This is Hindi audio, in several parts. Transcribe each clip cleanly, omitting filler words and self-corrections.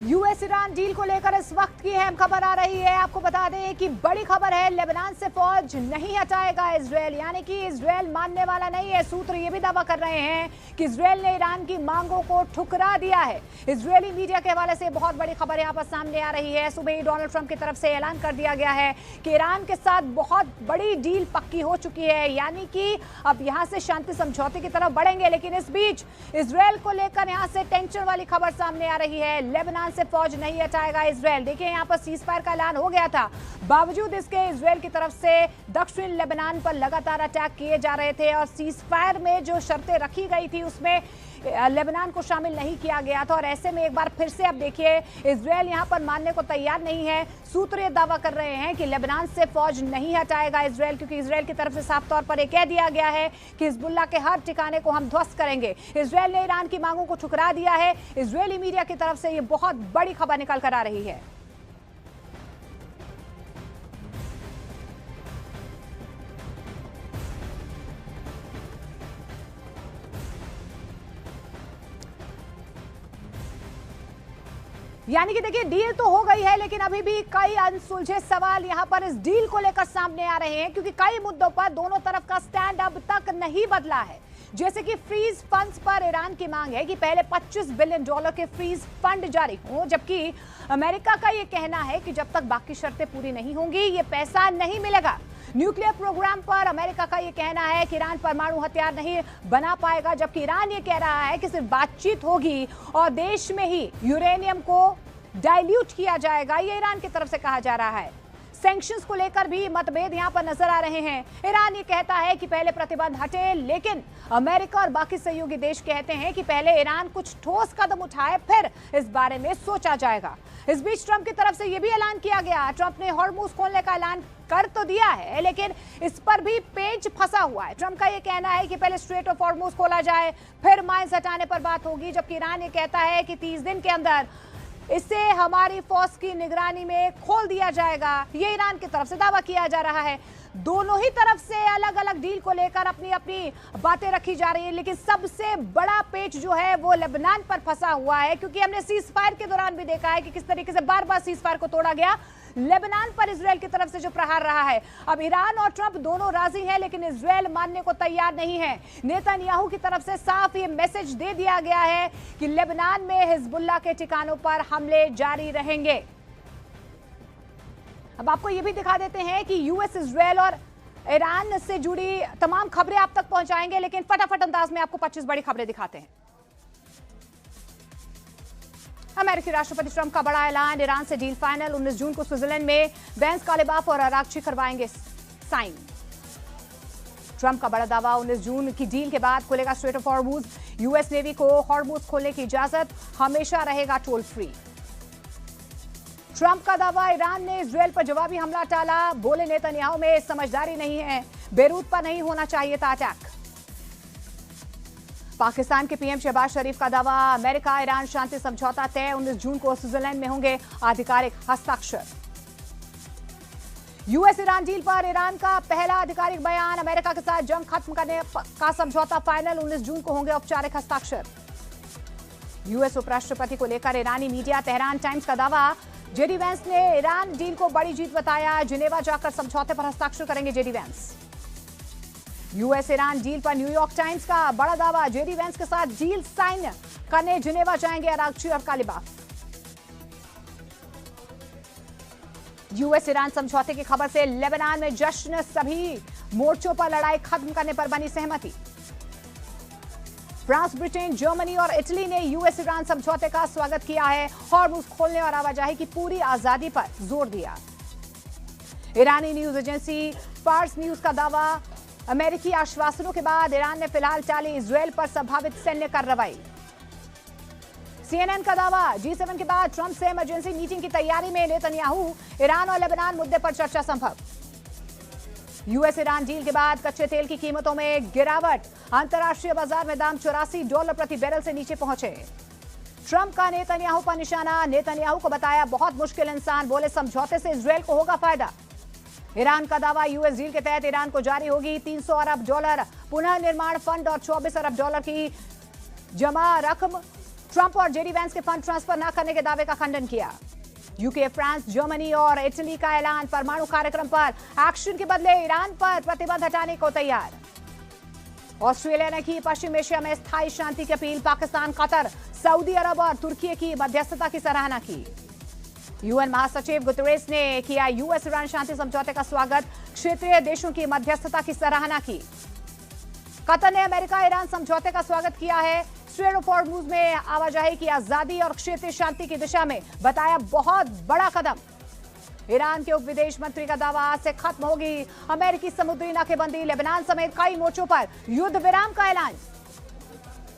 यूएस ईरान डील को लेकर इस वक्त की अहम खबर आ रही है। आपको बता दें कि बड़ी खबर है, लेबनान से फौज नहीं हटाएगा इजरायल, यानी कि इजरायल मानने वाला नहीं है। सूत्र ये भी दावा कर रहे हैं कि इजरायल ने ईरान की मांगों को ठुकरा दिया है। इजरायली मीडिया के हवाले से बहुत बड़ी खबर यहां पर सामने आ रही है। सुबह ही डोनाल्ड ट्रंप की तरफ से ऐलान कर दिया गया है कि ईरान के साथ बहुत बड़ी डील पक्की हो चुकी है, यानी कि अब यहां से शांति समझौते की तरफ बढ़ेंगे। लेकिन इस बीच इजरायल को लेकर यहां से टेंशन वाली खबर सामने आ रही है। लेबनान से फौज नहीं हटाएगा इजरायल। देखिए यहां पर सीज फायर का ऐलान हो गया था, बावजूद इसके इजरायल की तरफ से दक्षिण लेबनान पर लगातार अटैक किए जा रहे थे और सीज फायर में जो शर्तें रखी गई थी उसमें लेबनान को शामिल नहीं किया गया था। और ऐसे में एक बार फिर से अब देखिए इजरायल यहां पर मानने को तैयार नहीं है। सूत्र ये दावा कर रहे हैं कि लेबनान से फौज नहीं हटाएगा इजरायल, क्योंकि इजरायल की तरफ से साफ तौर पर यह कह दिया गया है कि हिजबुल्लाह के हर ठिकाने को हम ध्वस्त करेंगे। इजरायल ने ईरान की मांगों को ठुकरा दिया है। इजरायली मीडिया की तरफ से यह बहुत बड़ी खबर निकल कर आ रही है। यानी कि देखिए डील तो हो गई है, लेकिन अभी भी कई अनसुलझे सवाल यहां पर इस डील को लेकर सामने आ रहे हैं, क्योंकि कई मुद्दों पर दोनों तरफ का स्टैंड अब तक नहीं बदला है। जैसे कि फ्रीज फंड्स पर ईरान की मांग है कि पहले $25 बिलियन के फ्रीज फंड जारी हों, जबकि अमेरिका का यह कहना है कि जब तक बाकी शर्तें पूरी नहीं होंगी ये पैसा नहीं मिलेगा। न्यूक्लियर प्रोग्राम पर अमेरिका का यह कहना है कि ईरान परमाणु हथियार नहीं बना पाएगा, जबकि ईरान ये कह रहा है कि सिर्फ बातचीत होगी और देश में ही यूरेनियम को डाइल्यूट किया जाएगा। ये ईरान की तरफ से कहा जा रहा है। सैंक्शंस को लेकर भी मतभेद यहां पर नजर आ रहे हैं। ईरान ये कहता है कि पहले प्रतिबंध हटे, लेकिन अमेरिका और बाकी सहयोगी देश कहते हैं कि पहले ईरान कुछ ठोस कदम उठाए, फिर इस बारे में सोचा जाएगा। इस बीच ट्रंप की तरफ से यह भी ऐलान किया गया। ट्रंप ने हॉर्मुज खोलने का ऐलान कर तो दिया है, लेकिन इस पर भी पेच फंसा हुआ है। ट्रंप का यह कहना है कि पहले स्ट्रेट ऑफ हॉर्मुज खोला जाए, फिर माइंस हटाने पर बात होगी, जबकि ईरान ये कहता है कि 30 दिन के अंदर इसे हमारी फौज की निगरानी में खोल दिया जाएगा। ये ईरान की तरफ से दावा किया जा रहा है। दोनों ही तरफ से अलग अलग डील को लेकर अपनी अपनी बातें रखी जा रही है, लेकिन सबसे बड़ा पेच जो है वो लेबनान पर फंसा हुआ है, क्योंकि हमने सीज फायर के दौरान भी देखा है कि किस तरीके से बार बार सीज फायर को तोड़ा गया। लेबनान पर इजरायल की तरफ से जो प्रहार रहा है, अब ईरान और ट्रंप दोनों राजी हैं, लेकिन इजरायल मानने को तैयार नहीं है। नेतन्याहू की तरफ से साफ ये मैसेज दे दिया गया है कि लेबनान में हिजबुल्लाह के ठिकानों पर हमले जारी रहेंगे। अब आपको ये भी दिखा देते हैं कि यूएस इजरायल और ईरान से जुड़ी तमाम खबरें आप तक पहुंचाएंगे, लेकिन फटाफट अंदाज में आपको 25 बड़ी खबरें दिखाते हैं। अमेरिकी राष्ट्रपति ट्रंप का बड़ा ऐलान, ईरान से डील फाइनल। 19 जून को स्विट्जरलैंड में बेंस कालिबाफ और अरागची करवाएंगे साइन। ट्रंप का बड़ा दावा, 19 जून की डील के बाद खुलेगा straight of Hormuz. US navy को हॉर्मुज खोलने की इजाजत, हमेशा रहेगा टोल फ्री। ट्रंप का दावा, ईरान ने इजरायल पर जवाबी हमला टाला। बोले नेतन्याहू में समझदारी नहीं है, बेरूत पर नहीं होना चाहिए था अटैक। पाकिस्तान के पीएम शहबाज शरीफ का दावा, अमेरिका ईरान शांति समझौता तय, 19 जून को स्विट्जरलैंड में होंगे आधिकारिक हस्ताक्षर। यूएस ईरान डील पर ईरान का पहला आधिकारिक बयान, अमेरिका के साथ जंग खत्म करने का समझौता फाइनल, 19 जून को होंगे औपचारिक हस्ताक्षर। यूएस उपराष्ट्रपति को लेकर ईरानी मीडिया, तेहरान टाइम्स का दावा, जेडी वैंस ने ईरान डील को बड़ी जीत बताया, जिनेवा जाकर समझौते पर हस्ताक्षर करेंगे JD Vance. US Iran deal पर न्यूयॉर्क टाइम्स का बड़ा दावा, जेडी वैंस के साथ डील साइन करने जिनेवा जाएंगे अरागची और कालिबाफ। यूएस ईरान समझौते की खबर से लेबनान में जश्न, सभी मोर्चों पर लड़ाई खत्म करने पर बनी सहमति। फ्रांस, ब्रिटेन, जर्मनी और इटली ने यूएस ईरान समझौते का स्वागत किया है। हॉर्मुज खोलने और आवाजाही की पूरी आजादी पर जोर दिया। ईरानी न्यूज एजेंसी फार्स न्यूज का दावा, अमेरिकी आश्वासनों के बाद ईरान ने फिलहाल टाली इजरायल पर संभावित सैन्य कार्रवाई। सीएनएन का दावा, G7 के बाद ट्रंप से इमरजेंसी मीटिंग की तैयारी में नेतन्याहू, ईरान और लेबनान मुद्दे पर चर्चा संभव। यूएस ईरान डील के बाद कच्चे तेल की कीमतों में गिरावट, अंतर्राष्ट्रीय बाजार में दाम $84 प्रति बैरल से नीचे पहुंचे। ट्रंप का नेतन्याहू पर निशाना, नेतन्याहू को बताया बहुत मुश्किल इंसान, बोले समझौते से इजरायल को होगा फायदा। ईरान का दावा, यूएस डील के तहत ईरान को जारी होगी $300 अरब पुनः निर्माण फंड और $24 अरब की जमा रकम। ट्रंप और जेडी वैंस के फंड ट्रांसफर न करने के दावे का खंडन किया। यूके, फ्रांस, जर्मनी और इटली का ऐलान, परमाणु कार्यक्रम पर एक्शन के बदले ईरान पर प्रतिबंध हटाने को तैयार। ऑस्ट्रेलिया ने की पश्चिम एशिया में स्थायी शांति की अपील, पाकिस्तान, कतर, सऊदी अरब और तुर्की की मध्यस्थता की सराहना की। यूएन महासचिव गुतेरेस ने किया यूएस ईरान शांति समझौते का स्वागत, क्षेत्रीय देशों की मध्यस्थता की सराहना की। कतर ने अमेरिका ईरान समझौते का स्वागत किया है, स्ट्रेट ऑफ हॉर्मुज में आवाजाही की आजादी और क्षेत्रीय शांति की दिशा में बताया बहुत बड़ा कदम। ईरान के उप विदेश मंत्री का दावा, आज से खत्म होगी अमेरिकी समुद्री नाकेबंदी, लेबनान समेत कई मोर्चों पर युद्ध विराम का ऐलान।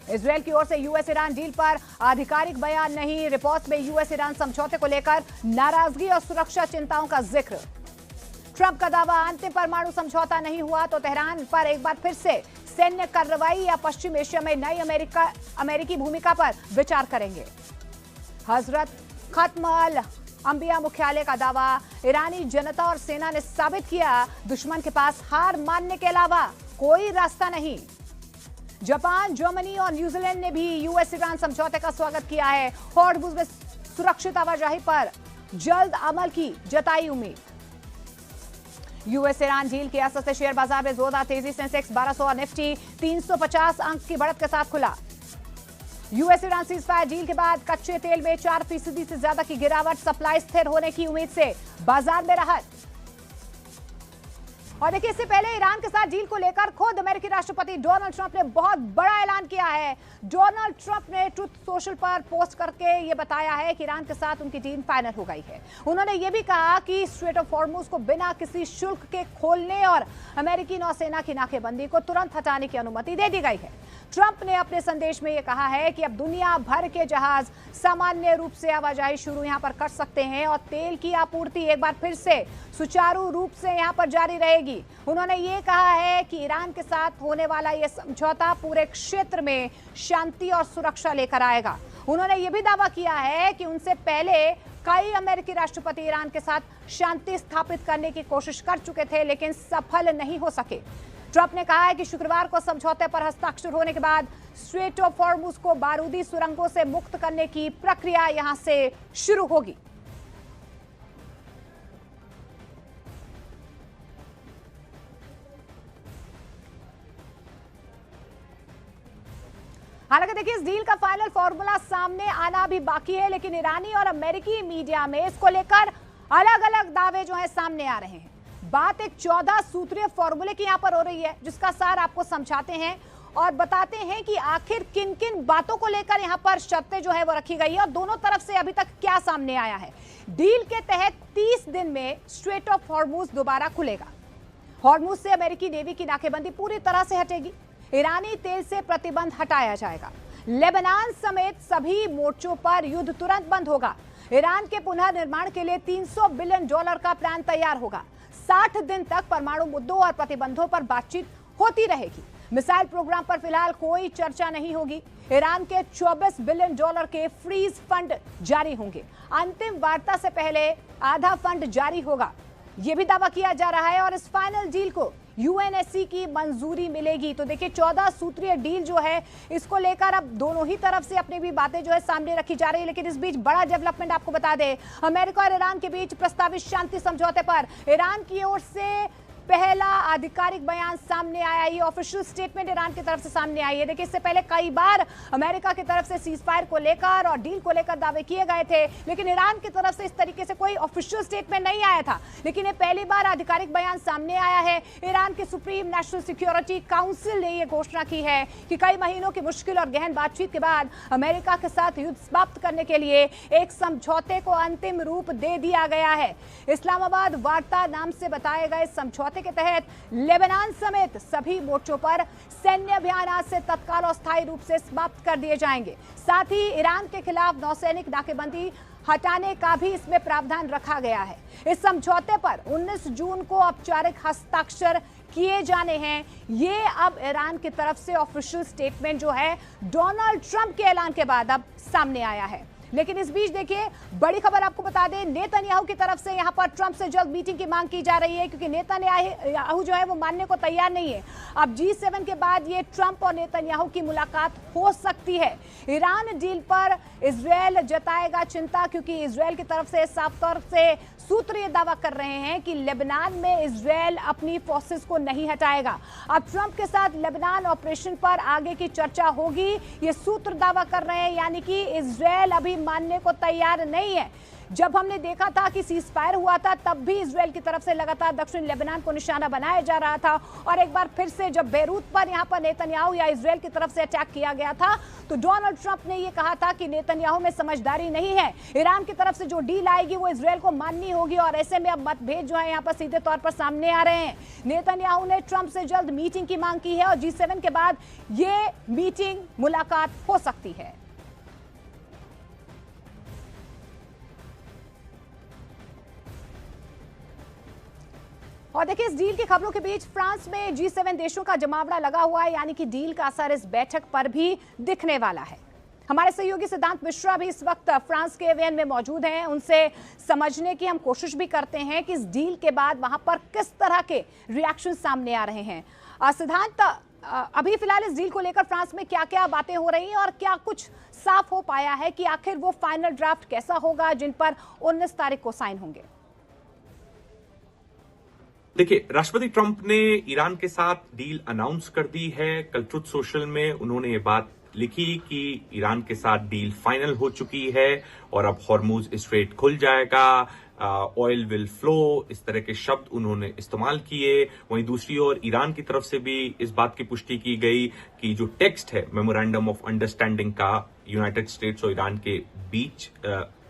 इजरायल की ओर से यूएस ईरान डील पर आधिकारिक बयान नहीं, रिपोर्ट में यूएस ईरान समझौते को लेकर नाराजगी और सुरक्षा चिंताओं का जिक्र। ट्रंप का दावा, अंतिम परमाणु समझौता नहीं हुआ तो तेहरान पर एक बार फिर से सैन्य कार्रवाई या पश्चिम एशिया में नई अमेरिकी भूमिका पर विचार करेंगे। हजरत खत्म अल अंबिया मुख्यालय का दावा, ईरानी जनता और सेना ने साबित किया दुश्मन के पास हार मानने के अलावा कोई रास्ता नहीं। जापान, जर्मनी और न्यूजीलैंड ने भी यूएस ईरान समझौते का स्वागत किया है। हॉर्मुज में सुरक्षित आवाजाही पर जल्द अमल की जताई उम्मीद। यूएस ईरान डील के असर से शेयर बाजार में जोरदार तेजी, सेंसेक्स 1200 और निफ्टी 350 अंक की बढ़त के साथ खुला। यूएस ईरान सीजफायर डील के बाद कच्चे तेल में 4% से ज्यादा की गिरावट, सप्लाई स्थिर होने की उम्मीद से बाजार में राहत। और देखिए, इससे पहले ईरान के साथ डील को लेकर खुद अमेरिकी राष्ट्रपति डोनाल्ड ट्रंप ने बहुत बड़ा ऐलान किया है। डोनाल्ड ट्रंप ने ट्रुथ सोशल पर पोस्ट करके ये बताया है कि ईरान के साथ उनकी डील फाइनल हो गई है। उन्होंने ये भी कहा कि स्ट्रेट ऑफ हॉर्मुज को बिना किसी शुल्क के खोलने और अमेरिकी नौसेना की नाकेबंदी को तुरंत हटाने की अनुमति दे दी गई है। ट्रंप ने अपने संदेश में यह कहा है कि अब दुनिया भर के जहाज सामान्य रूप से आवाजाही शुरू यहां पर कर सकते हैं और तेल की आपूर्ति एक बार फिर से सुचारू रूप से यहां पर जारी रहेगी। उन्होंने ये कहा है कि ईरान के साथ होने वाला यह समझौता पूरे क्षेत्र में शांति और सुरक्षा लेकर आएगा। उन्होंने ये भी दावा किया है कि उनसे पहले कई अमेरिकी राष्ट्रपति ईरान के साथ शांति स्थापित करने की कोशिश कर चुके थे, लेकिन सफल नहीं हो सके। ट्रंप ने कहा है कि शुक्रवार को समझौते पर हस्ताक्षर होने के बाद स्ट्रेट ऑफ हॉर्मुज को बारूदी सुरंगों से मुक्त करने की प्रक्रिया यहां से शुरू होगी। हालांकि देखिए, इस डील का फाइनल फॉर्मूला सामने आना भी बाकी है, लेकिन ईरानी और अमेरिकी मीडिया में इसको लेकर अलग अलग दावे जो है सामने आ रहे हैं। बात एक 14 सूत्रीय फॉर्मूले की यहां पर हो रही है, जिसका सार आपको समझाते हैं और बताते हैं कि आखिर किन किन बातों को लेकर यहां पर शर्तें जो है वो रखी गई है और दोनों तरफ से अभी तक क्या सामने आया है। डील के तहत 30 दिन में स्ट्रेट ऑफ हॉर्मुज दोबारा खुलेगा। हॉर्मुज से अमेरिकी नेवी की नाकेबंदी पूरी तरह से हटेगी। ईरानी तेल से प्रतिबंध हटाया जाएगा। लेबनान समेत सभी मोर्चों पर युद्ध तुरंत बंद होगा। ईरान के पुनर्निर्माण के लिए $300 बिलियन का प्लान तैयार होगा। 60 दिन तक परमाणु मुद्दों और प्रतिबंधों पर बातचीत होती रहेगी। मिसाइल प्रोग्राम पर फिलहाल कोई चर्चा नहीं होगी। ईरान के $24 बिलियन के फ्रीज फंड जारी होंगे। अंतिम वार्ता से पहले आधा फंड जारी होगा, यह भी दावा किया जा रहा है। और इस फाइनल डील को यूएनएससी की मंजूरी मिलेगी। तो देखिए, 14 सूत्रीय डील जो है, इसको लेकर अब दोनों ही तरफ से अपनी भी बातें जो है सामने रखी जा रही है। लेकिन इस बीच बड़ा डेवलपमेंट आपको बता दें, अमेरिका और ईरान के बीच प्रस्तावित शांति समझौते पर ईरान की ओर से पहला आधिकारिक बयान सामने आया। ये ऑफिशियल स्टेटमेंट ईरान की तरफ से सामने आई है। देखिए, इससे पहले कई बार अमेरिका की तरफ से सीजफायर को लेकर और डील को लेकर दावे किए गए थे, लेकिन ईरान की तरफ से इस तरीके से कोई ऑफिशियल स्टेटमेंट नहीं आया था। लेकिन ये पहली बार आधिकारिक बयान सामने आया है। ईरान के सुप्रीम नेशनल सिक्योरिटी काउंसिल ने यह घोषणा की है कि कई महीनों की मुश्किल और गहन बातचीत के बाद अमेरिका के साथ युद्ध समाप्त करने के लिए एक समझौते को अंतिम रूप दे दिया गया है। इस्लामाबाद वार्ता नाम से बताए गए समझौते के तहत लेबनान समेत सभी मोर्चों पर सैन्य अभियान आज से तत्काल और स्थायी रूप से समाप्त कर दिए जाएंगे। साथ ही ईरान के खिलाफ नौसैनिक नाकेबंदी हटाने का भी इसमें प्रावधान रखा गया है। इस समझौते पर 19 जून को औपचारिक हस्ताक्षर किए जाने हैं। ये अब ईरान की तरफ से ऑफिशियल स्टेटमेंट जो है डोनाल्ड ट्रंप के ऐलान के बाद अब सामने आया है। लेकिन इस बीच देखिए बड़ी खबर आपको बता दें, नेतन्याहू की तरफ से यहां पर ट्रंप से जल्द मीटिंग की मांग की जा रही है, क्योंकि नेतन्याहू जो है वो मानने को तैयार नहीं है। अब G7 के बाद ये ट्रंप और नेतन्याहू की मुलाकात हो सकती है। ईरान डील पर इजरायल जताएगा चिंता, क्योंकि इजरायल की तरफ से साफ तौर से सूत्र ये दावा कर रहे हैं कि लेबनान में इजरायल अपनी फोर्सेस को नहीं हटाएगा। अब ट्रंप के साथ लेबनान ऑपरेशन पर आगे की चर्चा होगी, ये सूत्र दावा कर रहे हैं, यानी कि इजरायल अभी मानने को तैयार नहीं है। जब हमने देखा था कि सीज फायर हुआ था, तब भी इजरायल की तरफ से लगातार दक्षिण लेबनान को निशाना बनाया जा रहा था, और एक बार फिर से जब बेरूत पर यहां पर नेतन्याहू या इजरायल की तरफ से अटैक किया गया था, तो डोनाल्ड ट्रंप ने यह कहा था कि नेतन्याहू में समझदारी नहीं है, ईरान की तरफ से जो डील आएगी वो इजरायल को माननी होगी, और ऐसे में अब मतभेद जो है यहां पर सीधे तौर पर सामने आ रहे हैं। नेतन्याहू ने ट्रंप से जल्द मीटिंग की मांग की है, और G7 के बाद ये मीटिंग मुलाकात हो सकती है। और देखिए इस डील की खबरों के बीच फ्रांस में G7 देशों का जमावड़ा लगा हुआ है, यानी कि डील का असर इस बैठक पर भी दिखने वाला है। हमारे सहयोगी सिद्धांत मिश्रा भी इस वक्त फ्रांस के वियन में मौजूद हैं, उनसे समझने की हम कोशिश भी करते हैं कि इस डील के बाद वहां पर किस तरह के रिएक्शन सामने आ रहे हैं। सिद्धांत, अभी फिलहाल इस डील को लेकर फ्रांस में क्या क्या बातें हो रही हैं, और क्या कुछ साफ हो पाया है कि आखिर वो फाइनल ड्राफ्ट कैसा होगा जिन पर 19 तारीख को साइन होंगे? देखिए, राष्ट्रपति ट्रंप ने ईरान के साथ डील अनाउंस कर दी है। कल ट्रुथ सोशल में उन्होंने ये बात लिखी कि ईरान के साथ डील फाइनल हो चुकी है और अब हॉर्मुज स्ट्रेट खुल जाएगा, ऑयल विल फ्लो, इस तरह के शब्द उन्होंने इस्तेमाल किए। वहीं दूसरी ओर ईरान की तरफ से भी इस बात की पुष्टि की गई कि जो टेक्स्ट है मेमोरेंडम ऑफ अंडरस्टैंडिंग का यूनाइटेड स्टेट्स और ईरान के बीच,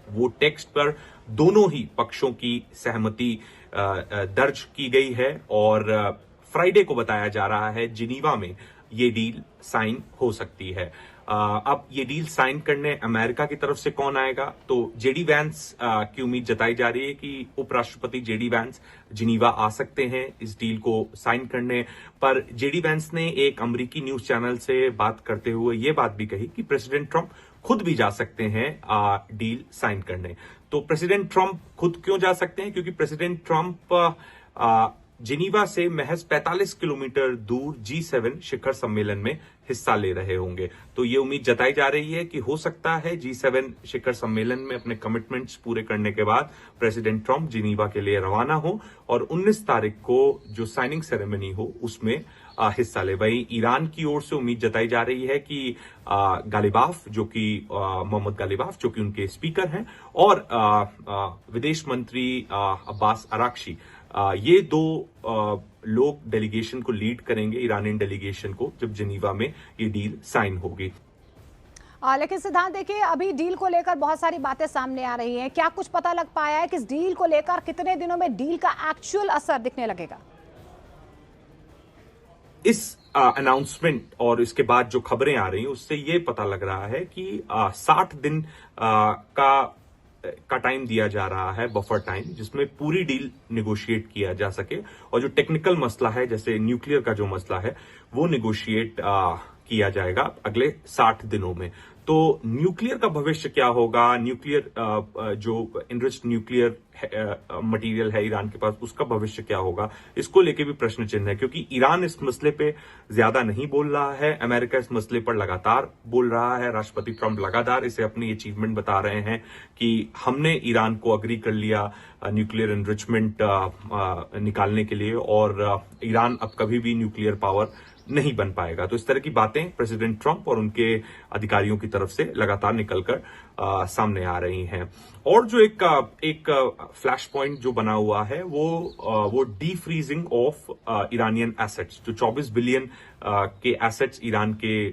वो टेक्स्ट पर दोनों ही पक्षों की सहमति दर्ज की गई है, और फ्राइडे को बताया जा रहा है जिनीवा में ये डील साइन हो सकती है। अब ये डील साइन करने अमेरिका की तरफ से कौन आएगा, तो जेडी वैंस की उम्मीद जताई जा रही है कि उपराष्ट्रपति जेडी वैंस जिनीवा आ सकते हैं इस डील को साइन करने। पर जेडी वैंस ने एक अमेरिकी न्यूज चैनल से बात करते हुए ये बात भी कही कि प्रेसिडेंट ट्रंप खुद भी जा सकते हैं डील साइन करने। तो प्रेसिडेंट ट्रंप खुद क्यों जा सकते हैं, क्योंकि प्रेसिडेंट ट्रंप जिनीवा से महज 45 किलोमीटर दूर G7 शिखर सम्मेलन में हिस्सा ले रहे होंगे। तो ये उम्मीद जताई जा रही है कि हो सकता है G7 शिखर सम्मेलन में अपने कमिटमेंट्स पूरे करने के बाद प्रेसिडेंट ट्रंप जिनीवा के लिए रवाना हो और 19 तारीख को जो साइनिंग सेरेमनी हो उसमें हिस्सा ले। वहीं ईरान की ओर से उम्मीद जताई जा रही है कि गालिबाफ, जो कि मोहम्मद गालिबाफ, जो कि उनके स्पीकर हैं, और विदेश मंत्री अब्बास अराक्ची, ये दो लोग डेलीगेशन को लीड करेंगे, ईरानियन डेलीगेशन को, जब जिनीवा में ये डील साइन होगी। लेकिन सिद्धांत देखिए, अभी डील को लेकर बहुत सारी बातें सामने आ रही हैं। क्या कुछ पता लग पाया है कि इस डील को लेकर कितने दिनों में डील का एक्चुअल असर दिखने लगेगा? इस अनाउंसमेंट और इसके बाद जो खबरें आ रही हैं उससे ये पता लग रहा है कि 60 दिन का टाइम दिया जा रहा है, बफर टाइम, जिसमें पूरी डील निगोशिएट किया जा सके, और जो टेक्निकल मसला है जैसे न्यूक्लियर का जो मसला है वो निगोशिएट किया जाएगा अगले 60 दिनों में। तो न्यूक्लियर का भविष्य क्या होगा, न्यूक्लियर जो इनरिच्ड न्यूक्लियर मटेरियल है ईरान के पास, उसका भविष्य क्या होगा, इसको लेके भी प्रश्न चिन्ह है, क्योंकि ईरान इस मसले पे ज्यादा नहीं बोल रहा है, अमेरिका इस मसले पर लगातार बोल रहा है। राष्ट्रपति ट्रंप लगातार इसे अपनी अचीवमेंट बता रहे हैं कि हमने ईरान को अग्री कर लिया न्यूक्लियर एनरिचमेंट निकालने के लिए, और ईरान अब कभी भी न्यूक्लियर पावर नहीं बन पाएगा। तो इस तरह की बातें प्रेसिडेंट ट्रंप और उनके अधिकारियों की तरफ से लगातार निकलकर सामने आ रही हैं। और जो एक फ्लैश पॉइंट जो बना हुआ है वो D freezing of Iranian assets, जो 24 बिलियन के एसेट्स ईरान के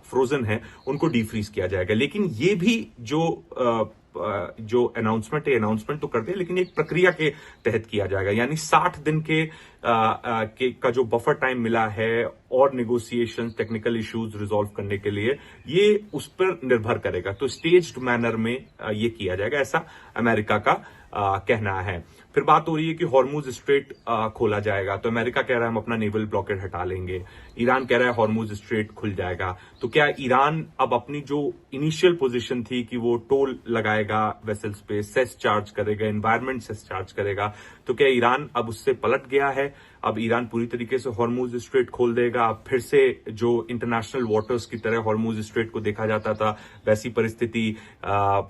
फ्रोजन हैं, उनको डी फ्रीज किया जाएगा। लेकिन ये भी जो अनाउंसमेंट है, अनाउंसमेंट तो कर दिया, लेकिन एक प्रक्रिया के तहत किया जाएगा, यानी 60 दिन का जो बफर टाइम मिला है और नेगोशिएशन, टेक्निकल इश्यूज रिजॉल्व करने के लिए, ये उस पर निर्भर करेगा। तो स्टेज्ड मैनर में ये किया जाएगा, ऐसा अमेरिका का कहना है। फिर बात हो रही है कि हॉर्मुज स्ट्रेट खोला जाएगा, तो अमेरिका कह रहा है हम अपना नेवल ब्लॉकेड हटा लेंगे, ईरान कह रहा है हॉर्मुज स्ट्रेट खुल जाएगा। तो क्या ईरान अब अपनी जो इनिशियल पोजीशन थी कि वो टोल लगाएगा वेसल्स पे, सेस चार्ज करेगा, एनवायरमेंट सेस चार्ज करेगा, तो क्या ईरान अब उससे पलट गया है? अब ईरान पूरी तरीके से हॉर्मुज स्ट्रेट खोल देगा? अब फिर से जो इंटरनेशनल वाटर्स की तरह हॉर्मुज स्ट्रेट को देखा जाता था वैसी परिस्थिति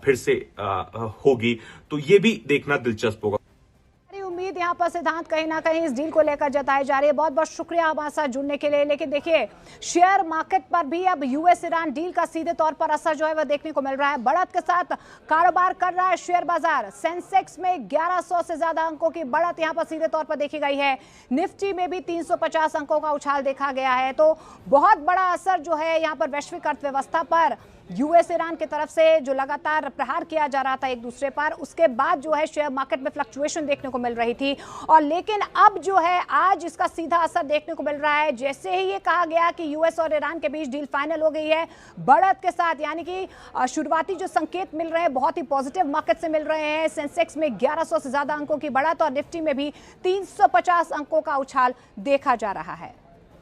फिर से होगी? तो ये भी देखना दिलचस्प होगा। उम्मीद यहाँ पर सिद्धांत कहीं ना कहीं इस डील को लेकर जताई जा रही है। बहुत बहुत शुक्रिया हमारे साथ जुड़ने के लिए। लेकिन देखिए, शेयर मार्केट पर भी अब यूएस ईरान डील का सीधे तौर पर असर जो है वह देखने को मिल रहा है। बढ़त के साथ कारोबार कर रहा है शेयर बाजार। सेंसेक्स में 1100 से ज्यादा अंकों की बढ़त यहाँ पर सीधे तौर पर देखी गई है। निफ्टी में भी 350 अंकों का उछाल देखा गया है। तो बहुत बड़ा असर जो है यहाँ पर वैश्विक अर्थव्यवस्था पर यूएस ईरान की तरफ से जो लगातार प्रहार किया जा रहा था एक दूसरे पर, उसके बाद जो है शेयर मार्केट में फ्लक्चुएशन देखने को मिल रही थी। और लेकिन अब जो है आज इसका सीधा असर देखने को मिल रहा है। जैसे ही ये कहा गया कि यूएस और ईरान के बीच डील फाइनल हो गई है, बढ़त के साथ, यानी कि शुरुआती जो संकेत मिल रहे हैं बहुत ही पॉजिटिव मार्केट से मिल रहे हैं। सेंसेक्स में 1100 से ज्यादा अंकों की बढ़त और निफ्टी में भी 350 अंकों का उछाल देखा जा रहा है।